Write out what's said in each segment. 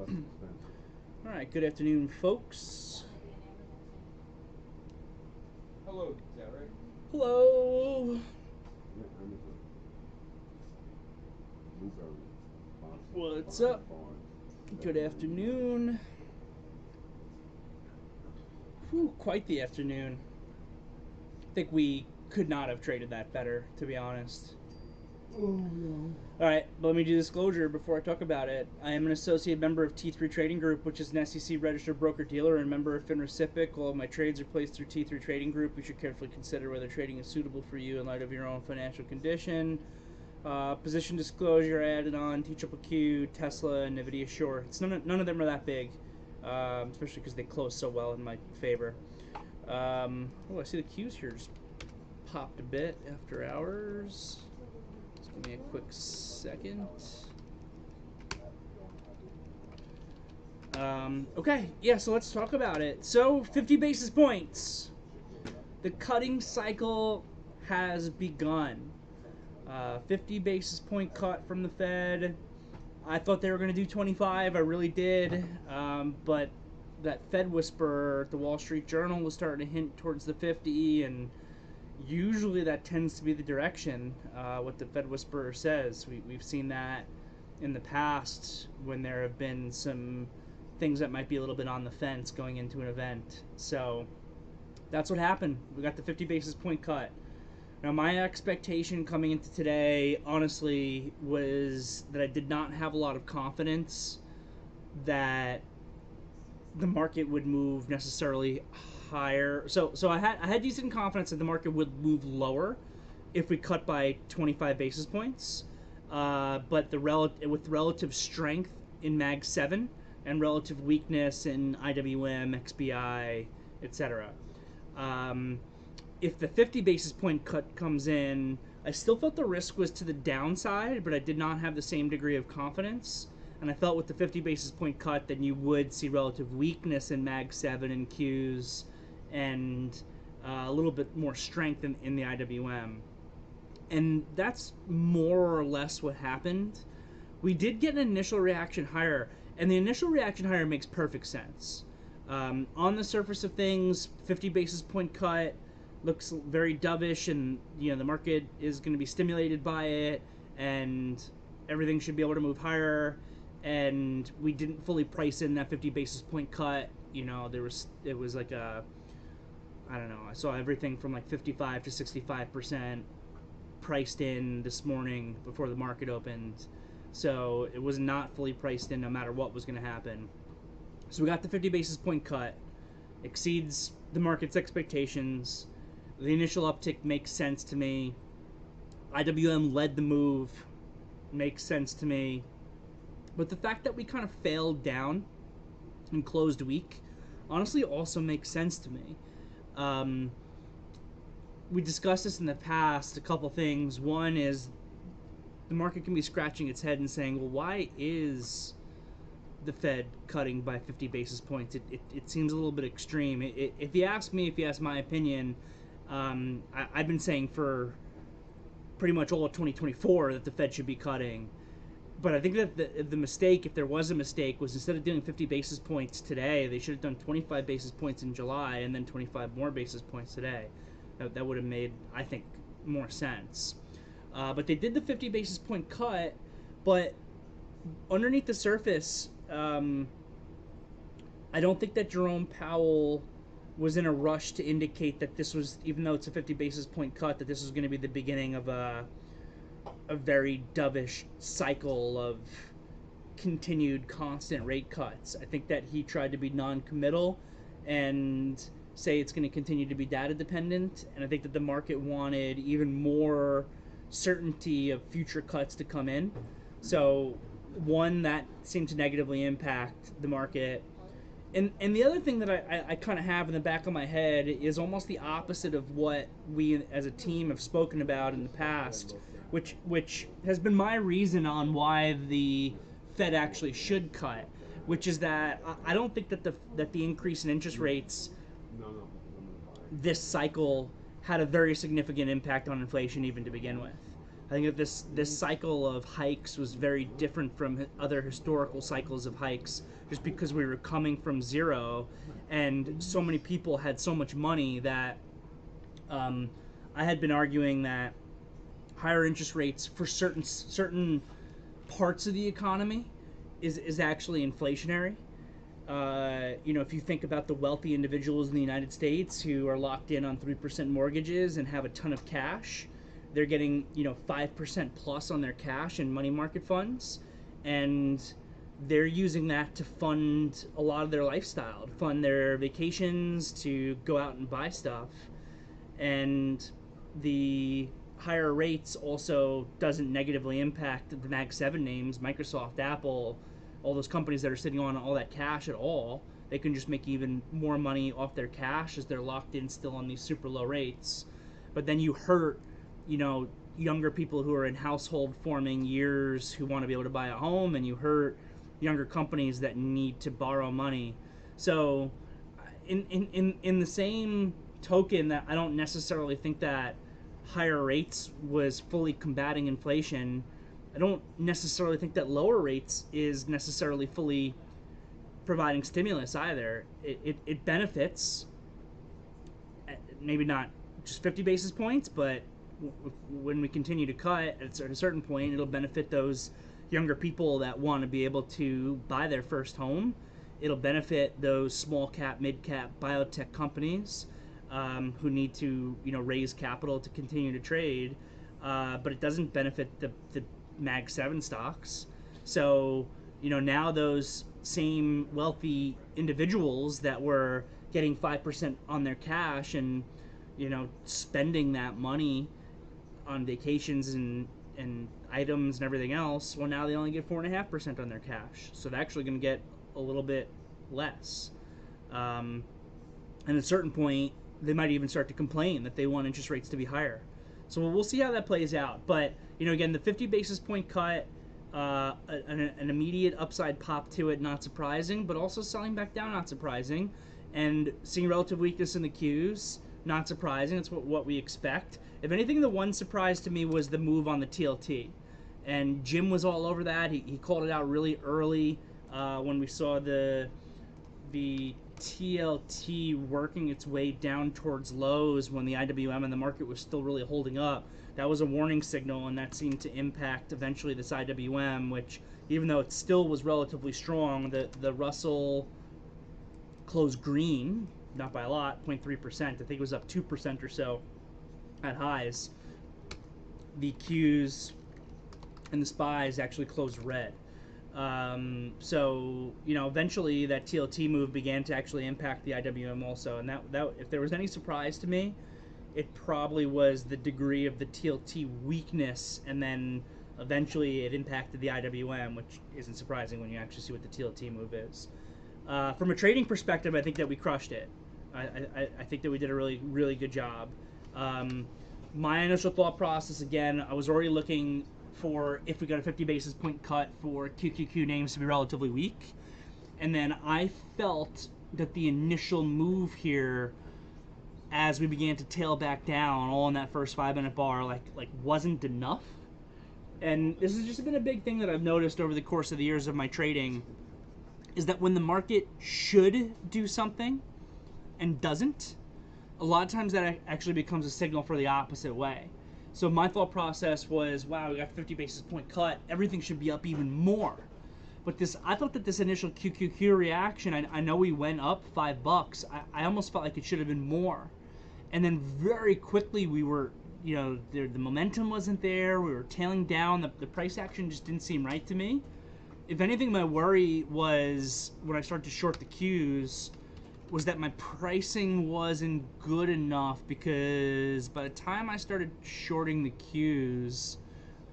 All right, good afternoon, folks. Hello, Derek. Hello. What's up? Good afternoon. Whew, quite the afternoon. I think we could not have traded that better, to be honest. Oh no. All right, let me do disclosure before I talk about it. I am an associate member of T3 Trading Group, which is an SEC registered broker dealer and member of FINRA SIPC. All of my trades are placed through T3 Trading Group. You should carefully consider whether trading is suitable for you in light of your own financial condition. Position disclosure added on TQQQ, Tesla, and NVIDIA shorts. None of them are that big, especially because they close so well in my favor. I see the Qs here just popped a bit after hours. Just give me a quick second. Okay, yeah, so let's talk about it. So, 50 basis points. The cutting cycle has begun. 50 basis point cut from the Fed. I thought they were going to do 25. I really did. But that Fed whisper at the Wall Street Journal was starting to hint towards the 50, and usually that tends to be the direction, what the Fed whisperer says. We've seen that in the past when there have been some things that might be a little bit on the fence going into an event. So that's what happened. We got the 50 basis point cut. Now, my expectation coming into today, honestly, was that I did not have a lot of confidence that the market would move necessarily higher. So I had decent confidence that the market would move lower if we cut by 25 basis points. But with relative strength in Mag 7 and relative weakness in IWM, XBI, etc. If the 50 basis point cut comes in, I still felt the risk was to the downside, but I did not have the same degree of confidence. And I felt with the 50 basis point cut, then you would see relative weakness in Mag 7 and Qs, and a little bit more strength in the IWM. And that's more or less what happened. We did get an initial reaction higher, and the initial reaction higher makes perfect sense. On the surface of things, 50 basis point cut looks very dovish, and the market is going to be stimulated by it, and everything should be able to move higher. And we didn't fully price in that 50 basis point cut. It was like I don't know. I saw everything from like 55 to 65% priced in this morning before the market opened. So it was not fully priced in no matter what was going to happen. So we got the 50 basis point cut, exceeds the market's expectations. The initial uptick makes sense to me. IWM led the move, makes sense to me. But the fact that we kind of failed down and closed weak honestly also makes sense to me. We discussed this in the past, a couple things. One is the market can be scratching its head and saying, well, why is the Fed cutting by 50 basis points? It seems a little bit extreme. If you ask my opinion, I've been saying for pretty much all of 2024 that the Fed should be cutting. But I think that the mistake, if there was a mistake, was instead of doing 50 basis points today, they should have done 25 basis points in July and then 25 more basis points today. That would have made, I think, more sense. But they did the 50 basis point cut, but underneath the surface, I don't think that Jerome Powell was in a rush to indicate that this was, even though it's a 50 basis point cut, that this was going to be the beginning of a very dovish cycle of continued constant rate cuts. I think that he tried to be non-committal and say it's going to continue to be data dependent, and I think that the market wanted even more certainty of future cuts to come in. So one, that seemed to negatively impact the market. And the other thing that I kind of have in the back of my head is almost the opposite of what we as a team have spoken about in the past, which has been my reason on why the Fed actually should cut, which is that I don't think that the increase in interest rates this cycle had a very significant impact on inflation even to begin with. I think that this cycle of hikes was very different from other historical cycles of hikes, just because we were coming from zero, and so many people had so much money that I had been arguing that higher interest rates for certain parts of the economy is actually inflationary. If you think about the wealthy individuals in the United States who are locked in on 3% mortgages and have a ton of cash, they're getting 5% plus on their cash and money market funds, and they're using that to fund a lot of their lifestyle, to fund their vacations, to go out and buy stuff. And the higher rates also doesn't negatively impact the Mag 7 names, Microsoft, Apple, all those companies that are sitting on all that cash at all. They can just make even more money off their cash as they're locked in still on these super low rates. But then you hurt, younger people who are in household forming years who want to be able to buy a home, and you hurt younger companies that need to borrow money. So in the same token, that I don't necessarily think that higher rates was fully combating inflation, I don't necessarily think that lower rates is necessarily fully providing stimulus either. It benefits, maybe not just 50 basis points, but when we continue to cut at a certain point, it'll benefit those younger people that want to be able to buy their first home. It'll benefit those small cap, mid cap biotech companies who need to raise capital to continue to trade, but it doesn't benefit the Mag 7 stocks. So now those same wealthy individuals that were getting 5% on their cash and spending that money on vacations and items and everything else, well, now they only get 4.5% on their cash. So they're actually going to get a little bit less. And at a certain point, they might even start to complain that they want interest rates to be higher. So we'll see how that plays out. But again, the 50 basis point cut, an immediate upside pop to it, not surprising, but also selling back down, not surprising, and seeing relative weakness in the Qs, not surprising. That's what we expect. If anything, the one surprise to me was the move on the TLT, and Jim was all over that. He called it out really early when we saw the TLT working its way down towards lows when the IWM and the market was still really holding up. That was a warning signal, and that seemed to impact eventually this IWM, which, even though it still was relatively strong, the Russell closed green, not by a lot, 0.3%. I think it was up 2% or so at highs. The Qs and the SPYs actually closed red. So eventually that TLT move began to actually impact the IWM also, and that if there was any surprise to me, it probably was the degree of the TLT weakness, and then eventually it impacted the IWM, which isn't surprising when you actually see what the TLT move is. From a trading perspective, I think that we crushed it. I think that we did a really, really good job. My initial thought process, again, I was already looking for, if we got a 50 basis point cut, for QQQ names to be relatively weak. And then I felt that the initial move here, as we began to tail back down all in that first 5-minute bar, like wasn't enough. And this has just been a big thing that I've noticed over the course of the years of my trading, is that when the market should do something and doesn't, a lot of times that actually becomes a signal for the opposite way. So my thought process was, wow, we got a 50 basis point cut, everything should be up even more. But I thought that this initial QQQ reaction, I know we went up $5. I almost felt like it should have been more. And then very quickly we were, the momentum wasn't there, we were tailing down, the price action just didn't seem right to me. If anything, my worry was, when I started to short the Qs, was that my pricing wasn't good enough, because by the time I started shorting the Qs,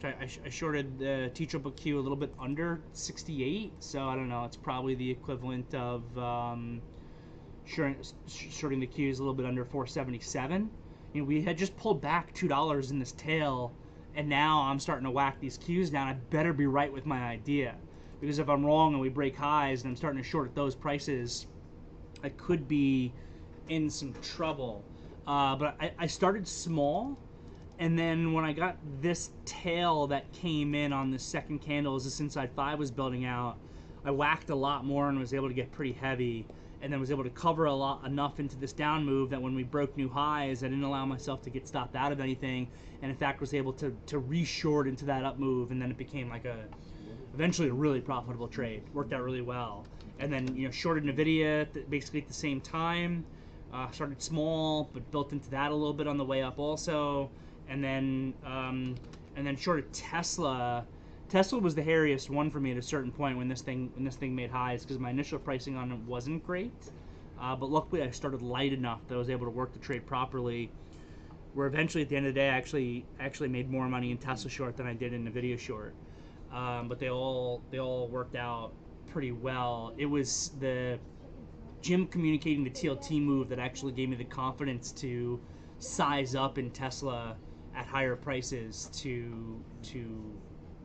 I shorted the TQQQ a little bit under 68, so I don't know, it's probably the equivalent of shorting the Qs a little bit under 477. We had just pulled back $2 in this tail, and now I'm starting to whack these Qs down. I better be right with my idea, because if I'm wrong and we break highs and I'm starting to short at those prices, I could be in some trouble. But I started small, And then when I got this tail that came in on the second candle as this inside 5 was building out, I whacked a lot more and was able to get pretty heavy, and then was able to cover a lot enough into this down move that when we broke new highs, I didn't allow myself to get stopped out of anything, and in fact was able to re-short into that up move, and then it became like eventually a really profitable trade. Worked out really well. And then, you know, shorted Nvidia basically at the same time. Started small, but built into that a little bit on the way up also. And then shorted Tesla. Tesla was the hairiest one for me at a certain point when this thing made highs, because my initial pricing on it wasn't great. But luckily I started light enough that I was able to work the trade properly, where eventually at the end of the day I actually made more money in Tesla short than I did in Nvidia short. But they all worked out pretty well. It was the Jim communicating the TLT move that actually gave me the confidence to size up in Tesla at higher prices to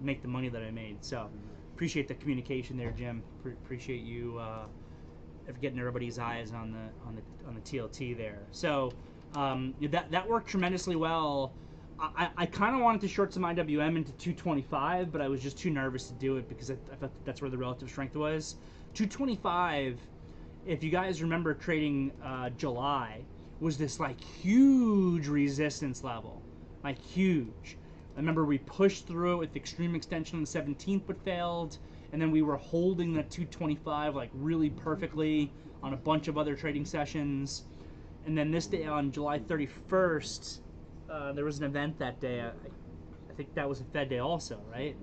make the money that I made. So appreciate the communication there, Jim. Appreciate you getting everybody's eyes on the TLT there. So that worked tremendously well. I kind of wanted to short some IWM into 225, but I was just too nervous to do it because I thought that's where the relative strength was. 225, if you guys remember trading July, was this like huge resistance level, like huge. I remember we pushed through it with extreme extension on the 17th but failed, and then we were holding that 225 like really perfectly on a bunch of other trading sessions. And then this day on July 31st, there was an event that day. I think that was a Fed day also, right?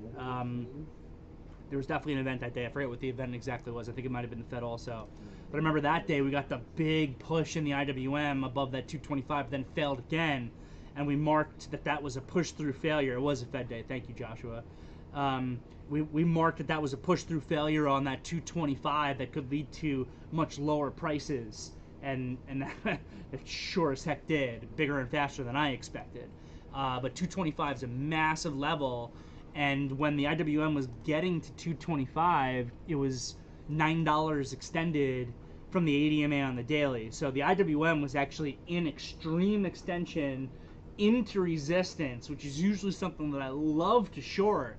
There was definitely an event that day. I forget what the event exactly was. I think it might have been the Fed also. But I remember that day we got the big push in the IWM above that 225, then failed again. And we marked that was a push through failure. It was a Fed day. Thank you, Joshua. We marked that was a push through failure on that 225 that could lead to much lower prices. And it sure as heck did, bigger and faster than I expected. But 225 is a massive level, and when the IWM was getting to 225, it was $9 extended from the ADMA on the daily. So the IWM was actually in extreme extension into resistance, which is usually something that I love to short,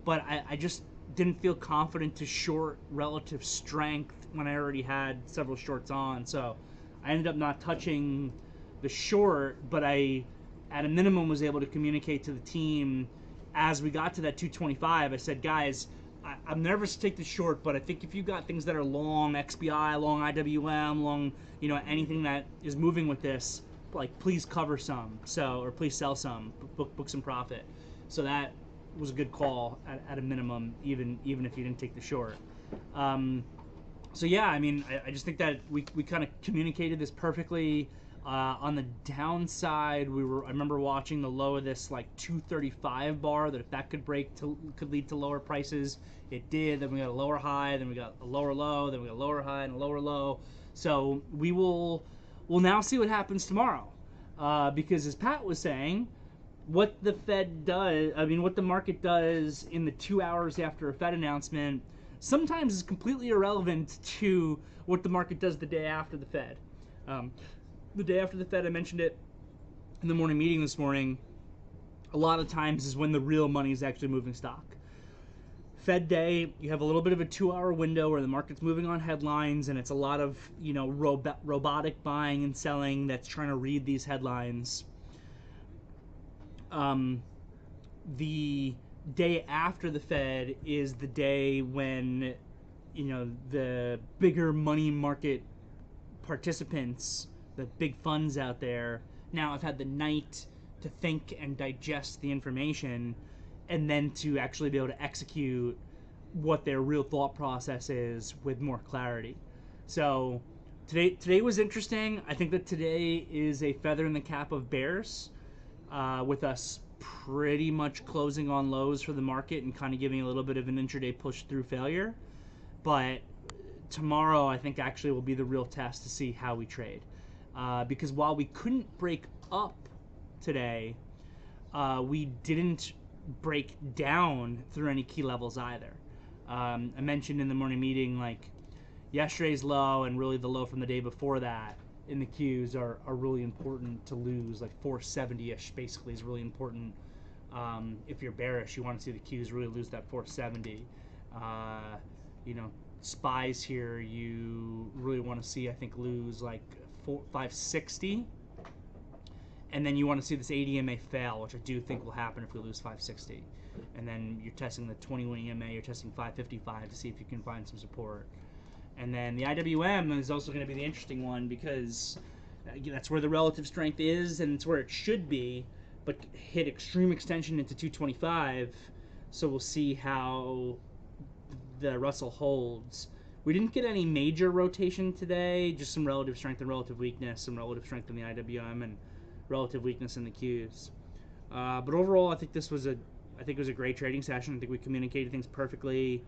but I just didn't feel confident to short relative strength when I already had several shorts on. So I ended up not touching the short, but I at a minimum was able to communicate to the team as we got to that 225. I said, guys, I'm nervous to take the short, but I think if you got things that are long XBI, long IWM, long, you know, anything that is moving with this, like please cover some, or please sell some, book some profit. So that was a good call at a minimum, even if you didn't take the short. So yeah, I mean, I just think that we kind of communicated this perfectly. On the downside, I remember watching the low of this like 235 bar, that if that could break could lead to lower prices. It did. Then we got a lower high, then we got a lower low, then we got a lower high and a lower low. So we'll now see what happens tomorrow, because as Pat was saying, what the Fed does, what the market does in the 2 hours after a Fed announcement sometimes is completely irrelevant to what the market does the day after the Fed. The day after the Fed, I mentioned it in the morning meeting this morning, a lot of times is when the real money is actually moving stock. Fed day, you have a little bit of a 2 hour window where the market's moving on headlines, and it's a lot of, you know, robotic buying and selling that's trying to read these headlines. The day after the Fed is the day when, you know, the bigger money market participants, the big funds out there, now have had the night to think and digest the information, and then to actually be able to execute what their real thought process is with more clarity. So today was interesting. I think that today is a feather in the cap of bears, with us pretty much closing on lows for the market and kind of giving a little bit of an intraday push through failure. But tomorrow, I think, actually will be the real test to see how we trade. Because while we couldn't break up today, we didn't break down through any key levels either. I mentioned in the morning meeting, like, yesterday's low and really the low from the day before that in the Qs are really important to lose. Like 470-ish basically is really important. If you're bearish, you want to see the Qs really lose that 470. You know, SPYs here, you really want to see, I think, lose like 560. And then you want to see this ADMA fail, which I do think will happen if we lose 560. And then you're testing the 20-week EMA, you're testing 555 to see if you can find some support. And then the IWM is also going to be the interesting one because that's where the relative strength is and it's where it should be, but hit extreme extension into 225. So we'll see how the Russell holds. We didn't get any major rotation today, just some relative strength and relative weakness, some relative strength in the IWM and relative weakness in the Qs. But overall, I think it was a great trading session. I think we communicated things perfectly.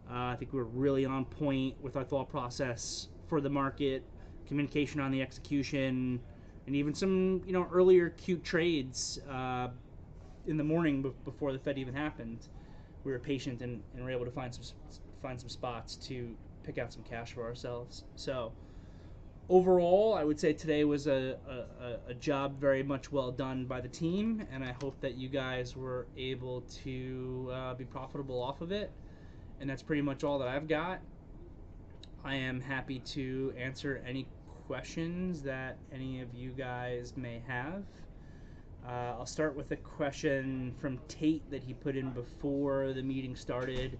I think we were really on point with our thought process for the market, communication on the execution, and even some earlier cute trades in the morning before the Fed even happened. We were patient and were able to find some spots to pick out some cash for ourselves. So overall, I would say today was a job very much well done by the team, and I hope that you guys were able to be profitable off of it. And that's pretty much all that I've got. I am happy to answer any questions that any of you guys may have. I'll start with a question from Tate that he put in before the meeting started.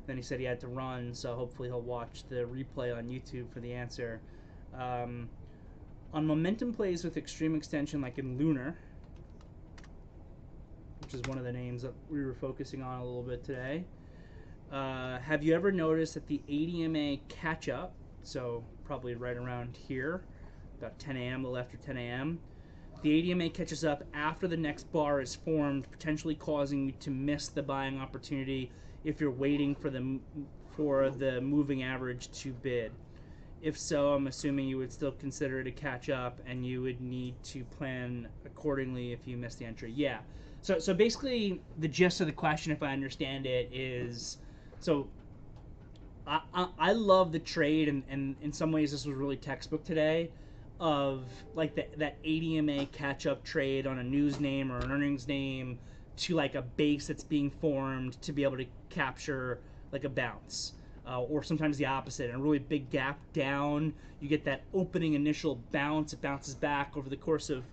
Then he said he had to run, so hopefully he'll watch the replay on YouTube for the answer. On momentum plays with extreme extension, like in Lunar, which is one of the names that we were focusing on a little bit today, have you ever noticed that the ADMA catch up, so probably right around here, about 10 a.m., a little after 10 a.m., the ADMA catches up after the next bar is formed, potentially causing you to miss the buying opportunity if you're waiting for the moving average to bid? If so, I'm assuming you would still consider it a catch up and you would need to plan accordingly if you miss the entry. Yeah. So basically the gist of the question, if I understand it, is so I love the trade, and in some ways this was really textbook today, of like that ADMA catch up trade on a news name or an earnings name to like a base that's being formed to be able to capture like a bounce. Or sometimes the opposite, and a really big gap down, you get that opening initial bounce, it bounces back over the course of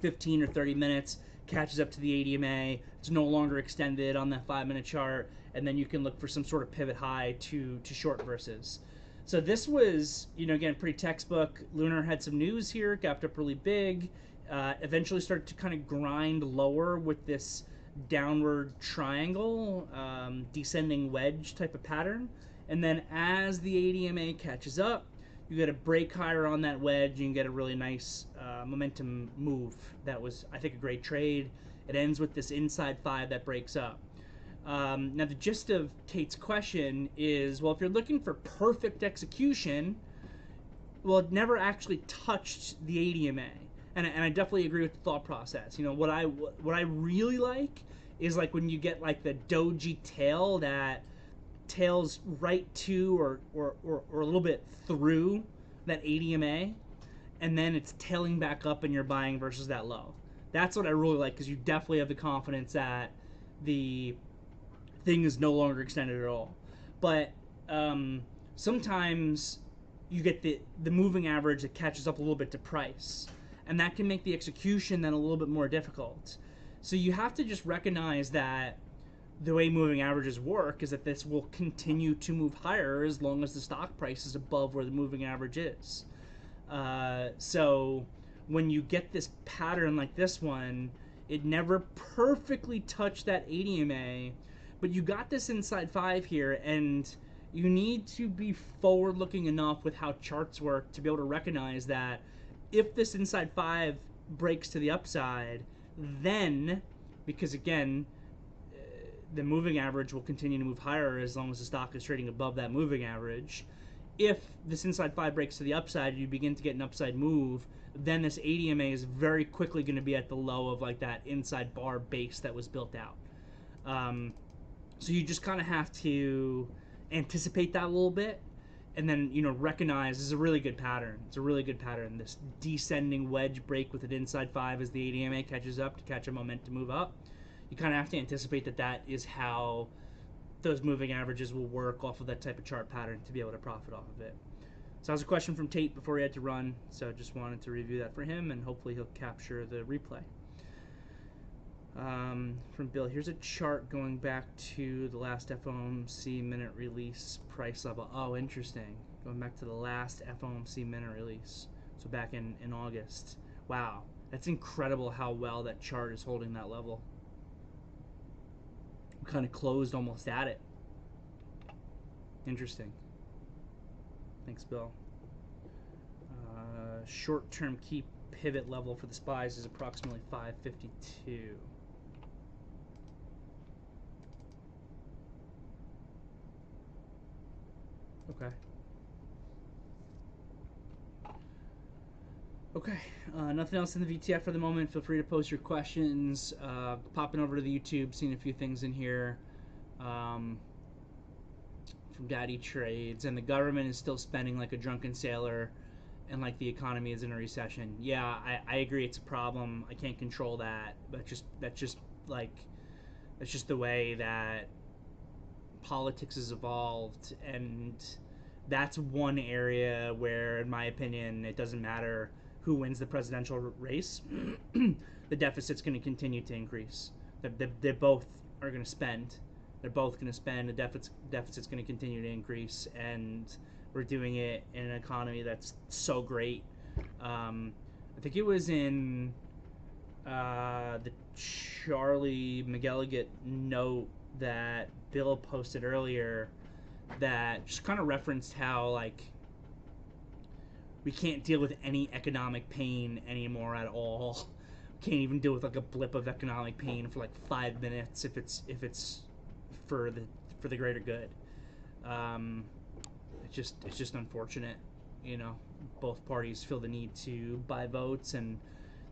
15 or 30 minutes, catches up to the ADMA, it's no longer extended on that 5-minute chart, and then you can look for some sort of pivot high to short versus. So this was, again, pretty textbook. Lunar had some news here, gapped up really big, eventually started to kind of grind lower with this downward triangle, descending wedge type of pattern. And then as the ADMA catches up, you get a break higher on that wedge and you get a really nice momentum move. That was, I think, a great trade. It ends with this inside 5 that breaks up. Now the gist of Tate's question is, well, if you're looking for perfect execution, well, it never actually touched the ADMA. And I definitely agree with the thought process. What I really like is like when you get like the doji tail that tails right to or a little bit through that ADMA, and then it's tailing back up and you're buying versus that low. That's what I really like, because you definitely have the confidence that the thing is no longer extended at all. But sometimes you get the moving average that catches up a little bit to price, and that can make the execution then a little bit more difficult. So you have to just recognize that the way moving averages work is that this will continue to move higher as long as the stock price is above where the moving average is. So when you get this pattern like this one, it never perfectly touched that ADMA, but you got this inside 5 here, and you need to be forward-looking enough with how charts work to be able to recognize that if this inside 5 breaks to the upside, then, because again, the moving average will continue to move higher as long as the stock is trading above that moving average. If this inside 5 breaks to the upside and you begin to get an upside move, then this ADMA is very quickly going to be at the low of like that inside bar base that was built out. So you just kind of have to anticipate that a little bit and then recognize this is a really good pattern. It's a really good pattern. This descending wedge break with an inside 5 as the ADMA catches up to catch a momentum move up. You kind of have to anticipate that is how those moving averages will work off of that type of chart pattern to be able to profit off of it. So that was a question from Tate before he had to run, so just wanted to review that for him, and hopefully he'll capture the replay. From Bill, here's a chart going back to the last FOMC minute release price level. Oh, interesting. Going back to the last FOMC minute release, so back in August. Wow, that's incredible how well that chart is holding that level. We kind of closed almost at it. Interesting. Thanks, Bill. Short-term key pivot level for the SPYs is approximately 552. Okay. Okay. Nothing else in the VTF for the moment. Feel free to post your questions. Popping over to the YouTube, seeing a few things in here. From Daddy Trades, and the government is still spending like a drunken sailor, and like the economy is in a recession. Yeah, I agree. It's a problem. I can't control that, but that's just the way that politics has evolved, and that's one area where, in my opinion, it doesn't matter who wins the presidential race. The deficit's going to continue to increase. They both are going to spend. They're both going to spend. The deficit's going to continue to increase, and we're doing it in an economy that's so great. I think it was in the Charlie McElligott note that Bill posted earlier that just kind of referenced how like we can't deal with any economic pain anymore at all. Can't even deal with like a blip of economic pain for like 5 minutes if it's for the greater good. It's just unfortunate, both parties feel the need to buy votes, and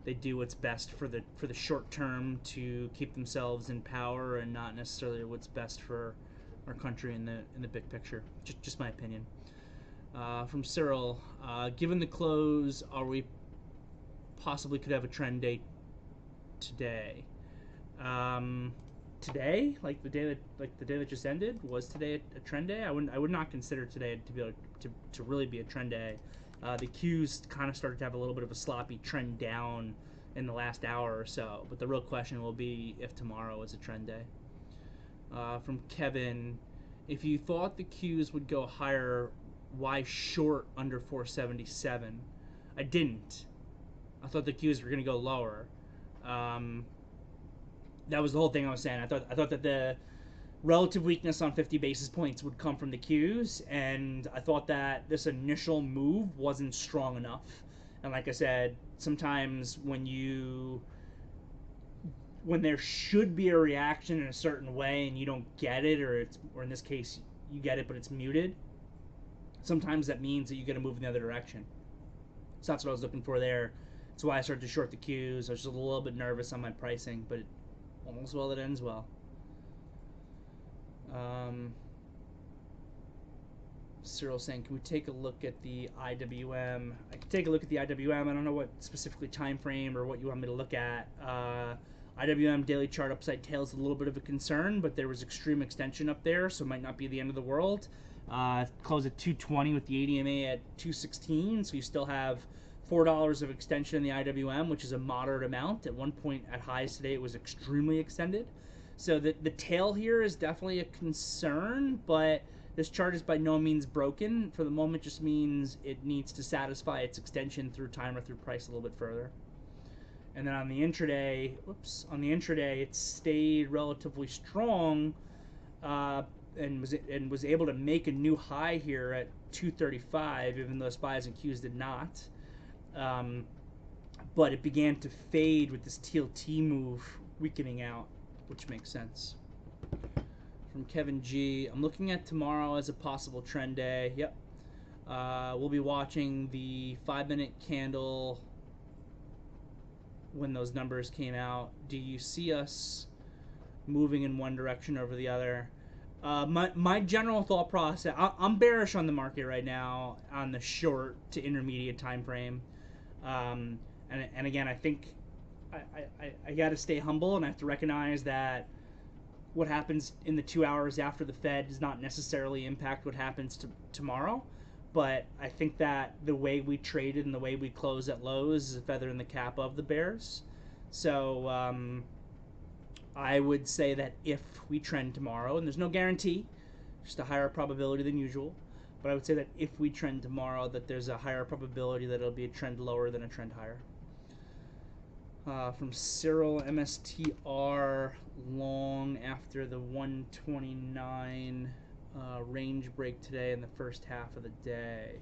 they do what's best for the short term to keep themselves in power, and not necessarily what's best for our country in the big picture. Just my opinion. From Cyril, given the close, are we possibly could have a trend day today? Today, like the day that just ended, was today a trend day? I would not consider today to be to really be a trend day. The Qs kind of started to have a little bit of a sloppy trend down in the last hour or so, but the real question will be if tomorrow is a trend day. From Kevin, if you thought the Qs would go higher, why short under 477? I didn't. I thought the Qs were going to go lower. That was the whole thing I was saying. I thought that the relative weakness on 50 basis points would come from the Qs, and I thought that this initial move wasn't strong enough. And like I said, sometimes when there should be a reaction in a certain way and you don't get it, or in this case you get it but it's muted, sometimes that means that you get to move in the other direction. So that's what I was looking for there. That's why I started to short the Qs. I was just a little bit nervous on my pricing, but all's well that ends well. Cyril saying, can we take a look at the IWM? I can take a look at the IWM. I don't know what specifically time frame or what you want me to look at. IWM daily chart upside tail is a little bit of a concern, but there was extreme extension up there, so it might not be the end of the world. Close at 220 with the ADMA at 216, so you still have $4 of extension in the IWM, which is a moderate amount. At one point at highs today, it was extremely extended. So the tail here is definitely a concern, but this chart is by no means broken. For the moment, just means it needs to satisfy its extension through time or through price a little bit further. And then on the intraday, it stayed relatively strong, and was able to make a new high here at 235, even though SPYs and Qs did not. But it began to fade with this TLT move weakening out, which makes sense. From Kevin G, I'm looking at tomorrow as a possible trend day. Yep. We'll be watching the 5-minute candle when those numbers came out. Do you see us moving in one direction over the other? My general thought process, I'm bearish on the market right now on the short to intermediate time frame. And again, I think I got to stay humble, and I have to recognize that what happens in the 2 hours after the Fed does not necessarily impact what happens tomorrow. But I think that the way we traded and the way we close at lows is a feather in the cap of the bears. So I would say that if we trend tomorrow, and there's no guarantee, just a higher probability than usual, but I would say that if we trend tomorrow, that there's a higher probability that it'll be a trend lower than a trend higher. From Cyril, MSTR long after the 129 range break today in the first half of the day.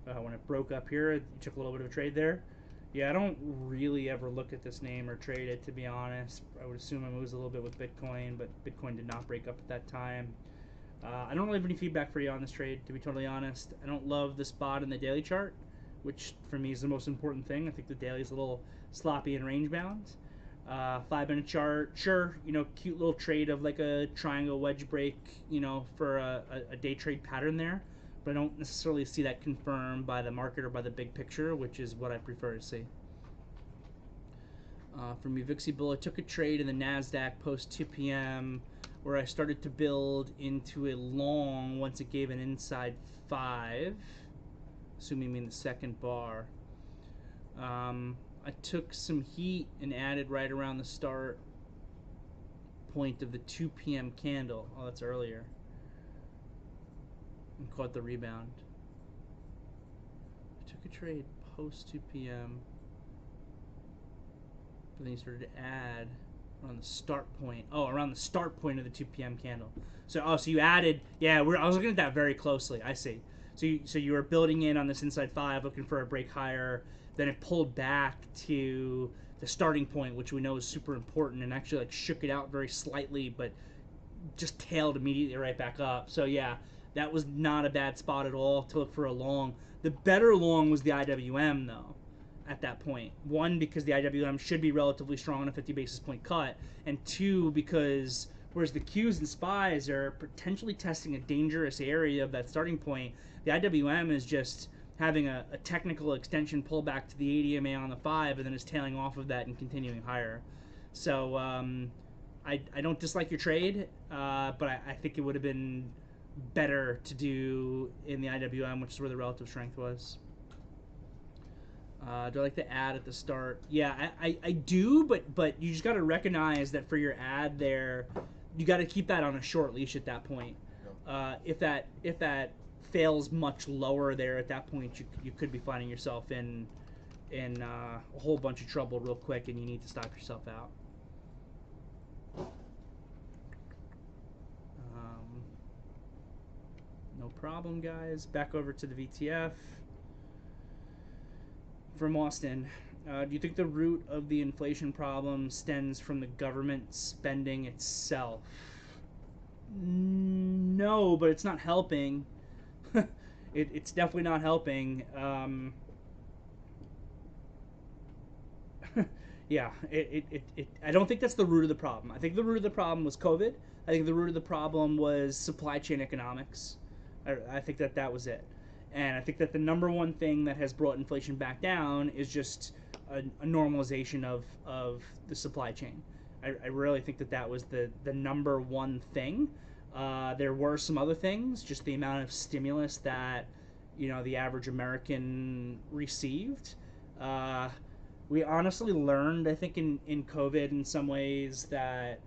When it broke up here, you took a little bit of a trade there. Yeah, I don't really ever look at this name or trade it, to be honest. I would assume it moves a little bit with Bitcoin, but Bitcoin did not break up at that time. I don't really have any feedback for you on this trade, to be totally honest. I don't love the spot in the daily chart, which for me is the most important thing. I think the daily is a little sloppy and range bound. 5-minute chart, sure, cute little trade of like a triangle wedge break, for a day trade pattern there. But I don't necessarily see that confirmed by the market or by the big picture, which is what I prefer to see. From Uvixi Bull, I took a trade in the NASDAQ post 2 p.m. where I started to build into a long once it gave an inside 5, assuming you mean the second bar. I took some heat and added right around the start point of the 2 p.m. candle. Oh, that's earlier. And caught the rebound. I took a trade post 2 p.m. But then you started to add around the start point. Oh, around the start point of the 2 p.m. candle. So you added. Yeah, I was looking at that very closely. I see. So you were building in on this inside 5, looking for a break higher. Then it pulled back to the starting point, which we know is super important, and actually like shook it out very slightly, but just tailed immediately right back up. So yeah, that was not a bad spot at all to look for a long. The better long was the IWM though. At that point, 1, because the IWM should be relatively strong on a 50 basis point cut, and 2, because whereas the Qs and SPYs are potentially testing a dangerous area of that starting point, the IWM is just having a technical extension pullback to the 80 MA on the 5, and then is tailing off of that and continuing higher. So I don't dislike your trade, but I think it would have been better to do in the IWM, which is where the relative strength was. Do I like the ad at the start? Yeah, I do, but you just got to recognize that for your ad there, you got to keep that on a short leash at that point. If that fails much lower there at that point, you could be finding yourself in a whole bunch of trouble real quick, and you need to stop yourself out. No problem, guys. Back over to the VTF. From Austin, do you think the root of the inflation problem stems from the government spending itself? No, but it's not helping. It's definitely not helping. Yeah, I don't think that's the root of the problem. I think the root of the problem was COVID. I think the root of the problem was supply chain economics. I think that was it. And I think that the number one thing that has brought inflation back down is just a normalization of the supply chain. I really think that was the number one thing. There were some other things, just the amount of stimulus that the average American received. We honestly learned, I think, in COVID in some ways that,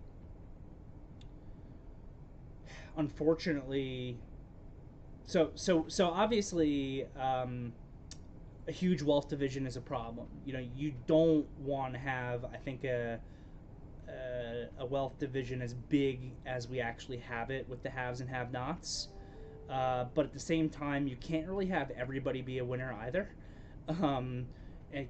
unfortunately, so obviously, a huge wealth division is a problem. You don't want to have, I think, a wealth division as big as we actually have it with the haves and have-nots. But at the same time, you can't really have everybody be a winner either.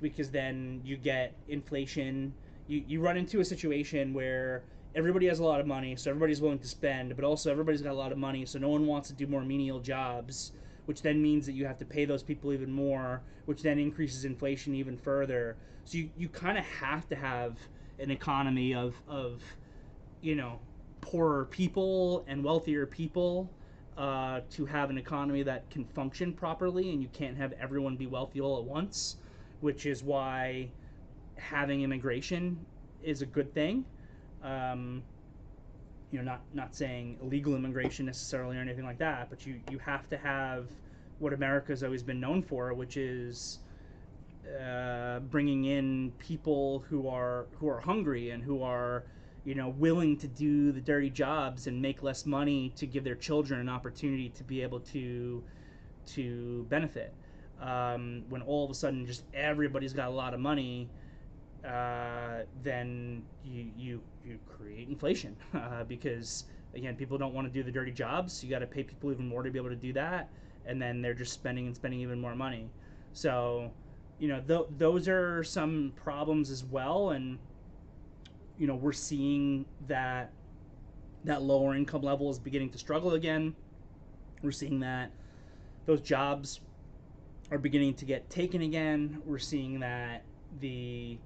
Because then you get inflation. You run into a situation where everybody has a lot of money, so everybody's willing to spend, but also everybody's got a lot of money, so no one wants to do more menial jobs, which then means that you have to pay those people even more, which then increases inflation even further. So you kind of have to have an economy of poorer people and wealthier people to have an economy that can function properly, and you can't have everyone be wealthy all at once, which is why having immigration is a good thing. Um, not saying illegal immigration necessarily or anything like that, but you have to have what America's always been known for, which is bringing in people who are hungry and who are willing to do the dirty jobs and make less money to give their children an opportunity to be able to benefit. When all of a sudden just everybody's got a lot of money, then you create inflation because again, people don't want to do the dirty jobs. You got to pay people even more to be able to do that, and then they're just spending and spending even more money. So those are some problems as well, and we're seeing that lower income level is beginning to struggle again. We're seeing that those jobs are beginning to get taken again. We're seeing that the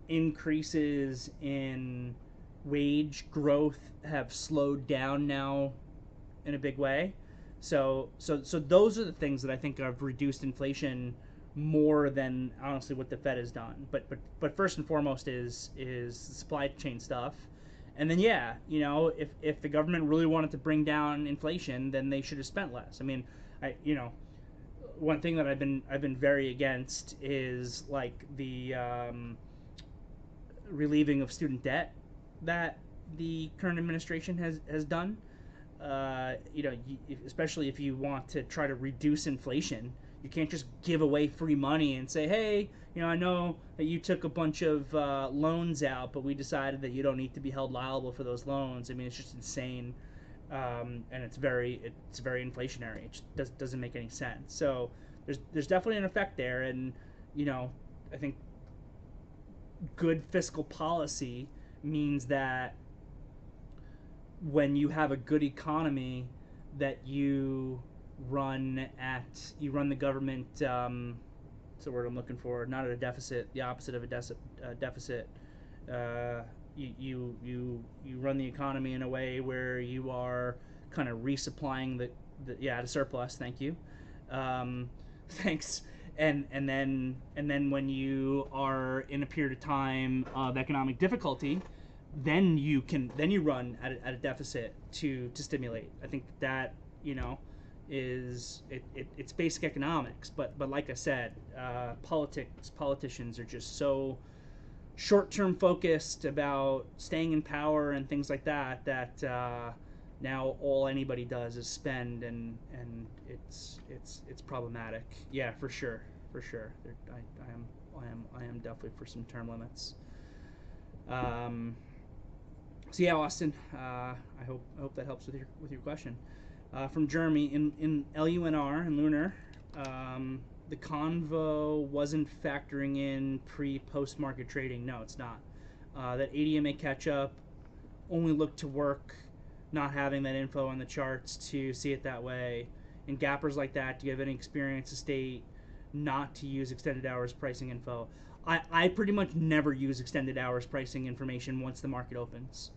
increases in wage growth have slowed down now in a big way. So those are the things that I think have reduced inflation more than honestly what the Fed has done. But first and foremost is supply chain stuff. And then if the government really wanted to bring down inflation, then they should have spent less. I mean, one thing that I've been very against is like the relieving of student debt that the current administration has done. Especially if you want to try to reduce inflation, you can't just give away free money and say, hey, I know that you took a bunch of loans out, but we decided that you don't need to be held liable for those loans. I mean, it's just insane, and it's very inflationary. It just doesn't make any sense. So there's definitely an effect there, and I think good fiscal policy means that when you have a good economy, that you run the government. What's the word I'm looking for? Not at a deficit. The opposite of a deficit. You run the economy in a way where you are kind of resupplying at a surplus. Thank you. Thanks. And then when you are in a period of time of economic difficulty, then you run at a deficit to stimulate. I think that is it's basic economics, but like I said, politicians are just so short-term focused about staying in power and things like that now all anybody does is spend, and it's problematic. Yeah, for sure. I am definitely for some term limits. So yeah, Austin, I hope that helps with your question. From Jeremy, in LUNR and Lunar, the convo wasn't factoring in pre-post market trading. No, it's not. That ADMA catch up only looked to work, not having that info on the charts to see it that way. In gappers like that, do you have any experience to state not to use extended hours pricing info? I pretty much never use extended hours pricing information once the market opens.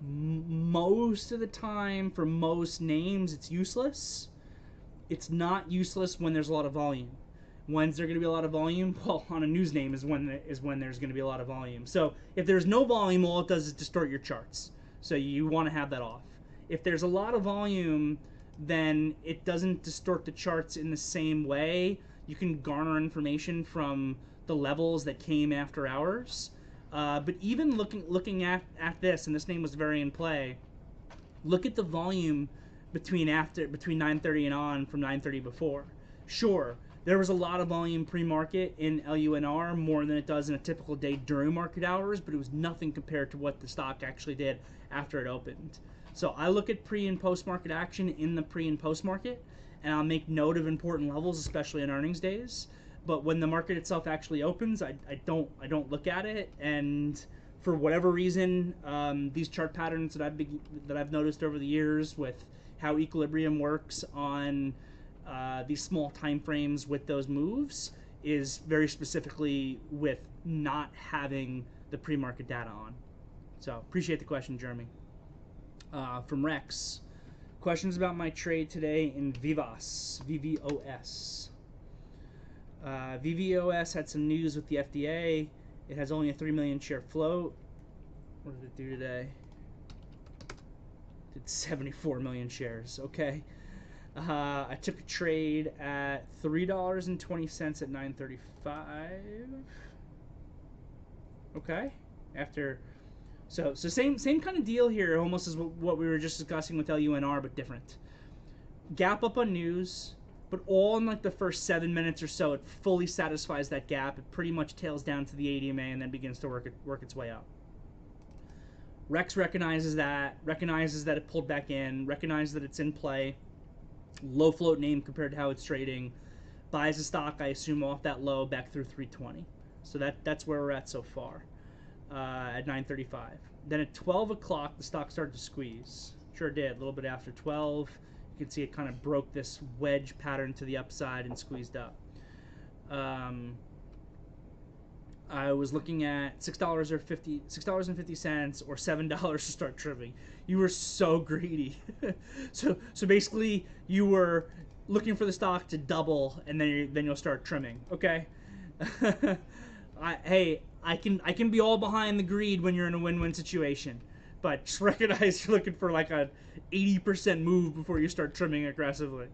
Most of the time, for most names, it's useless. It's not useless when there's a lot of volume. When's there going to be a lot of volume? Well, on a news name is when there's going to be a lot of volume. So if there's no volume, all it does is distort your charts. So you want to have that off. If there's a lot of volume, then it doesn't distort the charts in the same way. You can garner information from the levels that came after hours. But even looking at this, and this name was very in play, look at the volume between 9:30 and on from 9:30 before. Sure, there was a lot of volume pre-market in LUNR, more than it does in a typical day during market hours, but it was nothing compared to what the stock actually did after it opened. So I look at pre and post market action in the pre and post market, and I'll make note of important levels, especially on earnings days. But when the market itself actually opens, I don't look at it. And for whatever reason, these chart patterns that I've noticed over the years with how equilibrium works on these small time frames with those moves is very specifically with not having the pre-market data on. So appreciate the question, Jeremy. From Rex, questions about my trade today in Vivos, VVOS. VVOS had some news with the FDA. It has only a 3 million share float. What did it do today? It did 74 million shares. Okay. I took a trade at $3.20 at 9:35. Okay. After, so same kind of deal here, almost as what we were just discussing with LUNR, but different. Gap up on news, but all in like the first 7 minutes or so, it fully satisfies that gap. It pretty much tails down to the ADMA and then begins to work its way up. Rex recognizes that it pulled back in, recognizes that it's in play. Low float name compared to how it's trading. Buys the stock, I assume, off that low back through 320. So that's where we're at so far at 9:35. Then at 12 o'clock, the stock started to squeeze. Sure did. A little bit after 12, you can see it kind of broke this wedge pattern to the upside and squeezed up. I was looking at $6.50 or $7 to start trimming. You were so greedy. so basically you were looking for the stock to double and then you'll start trimming. Okay. I can be all behind the greed when you're in a win-win situation, but just recognize you're looking for like a 80% move before you start trimming aggressively.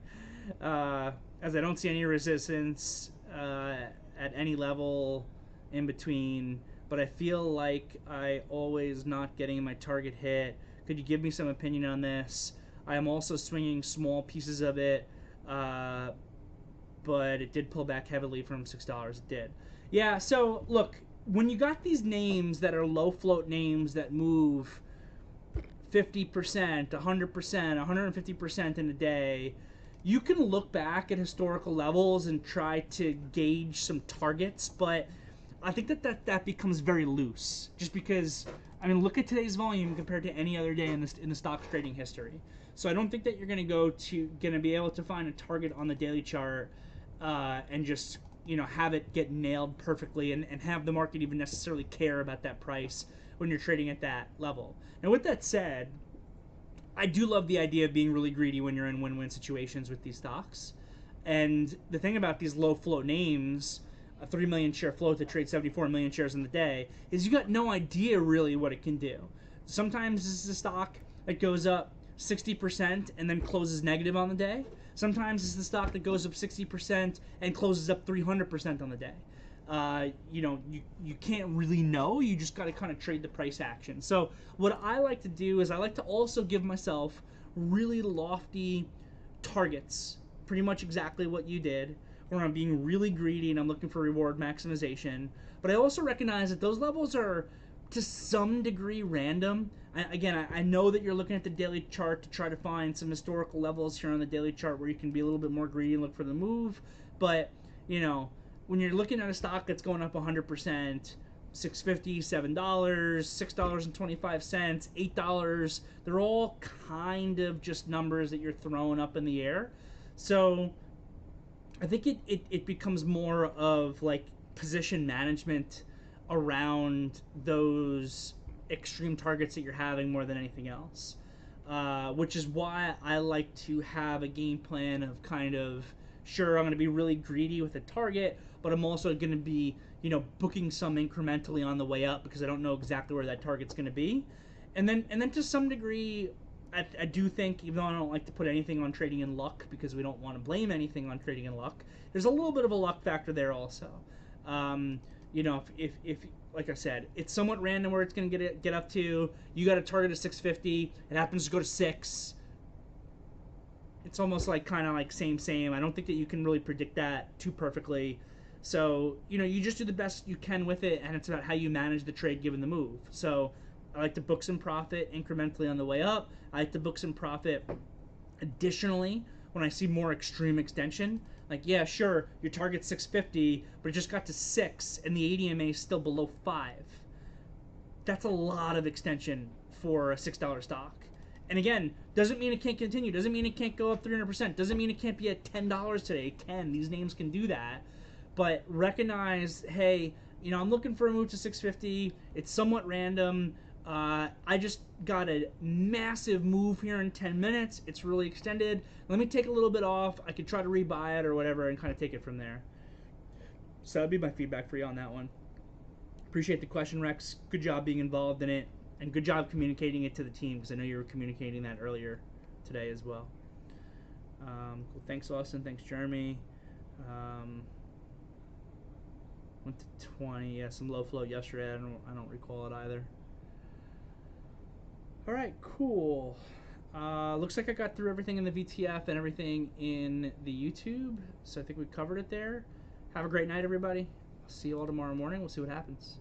As I don't see any resistance at any level in between, but I feel like I always not getting my target hit. Could you give me some opinion on this? I am also swinging small pieces of it, but it did pull back heavily from $6. It did. Yeah, so look, when you got these names that are low float names that move 50%, 100%, 150% in a day, you can look back at historical levels and try to gauge some targets, but I think that becomes very loose, just because, I mean, look at today's volume compared to any other day in the stock trading history. So I don't think that you're going to be able to find a target on the daily chart and just, you know, have it get nailed perfectly and have the market even necessarily care about that price when you're trading at that level. Now, with that said, I do love the idea of being really greedy when you're in win-win situations with these stocks. And the thing about these low float names, a 3 million share float that trades 74 million shares in the day, is you got no idea really what it can do. Sometimes this is a stock that goes up 60% and then closes negative on the day. Sometimes it's the stock that goes up 60% and closes up 300% on the day. You can't really know. You just got to kind of trade the price action. So what I like to do is I like to also give myself really lofty targets, pretty much exactly what you did, where I'm being really greedy and I'm looking for reward maximization. But I also recognize that those levels are to some degree random. I know that you're looking at the daily chart to try to find some historical levels here on the daily chart where you can be a little bit more greedy and look for the move. But, you know, when you're looking at a stock that's going up 100%, $6.50, $7, $6.25, $8, they're all kind of just numbers that you're throwing up in the air. So I think it becomes more of like position management around those extreme targets that you're having more than anything else, which is why I like to have a game plan of kind of, sure, I'm going to be really greedy with a target, but I'm also going to be, you know, booking some incrementally on the way up because I don't know exactly where that target's going to be. And then to some degree, I do think, even though I don't like to put anything on trading in luck because we don't want to blame anything on trading in luck, there's a little bit of a luck factor there also. You know, if like I said, it's somewhat random where it's going to get up to. You got a target of 650. It happens to go to 6. It's almost like kind of like same. I don't think that you can really predict that too perfectly. So, you know, you just do the best you can with it, and it's about how you manage the trade given the move. So I like to book some profit incrementally on the way up. I like to book some profit additionally when I see more extreme extension. Like, yeah, sure, your target's 650, but it just got to 6, and the ADMA is still below 5. That's a lot of extension for a $6 stock. And again, doesn't mean it can't continue. Doesn't mean it can't go up 300%. Doesn't mean it can't be at $10 today. It can. These names can do that. but recognize, hey, I'm looking for a move to 650. It's somewhat random. I just got a massive move here in 10 minutes. It's really extended. Let me take a little bit off. I could try to rebuy it or whatever and kind of take it from there. So that'd be my feedback for you on that one. Appreciate the question, Rex. Good job being involved in it, and good job communicating it to the team, because I know you were communicating that earlier today as well. Cool. Thanks, Austin. Thanks, Jeremy. Went to 20. Yeah, some low float yesterday. I don't recall it either. All right, cool. Looks like I got through everything in the VTF and everything in the YouTube, so I think we covered it there. Have a great night, everybody. I'll see you all tomorrow morning. We'll see what happens.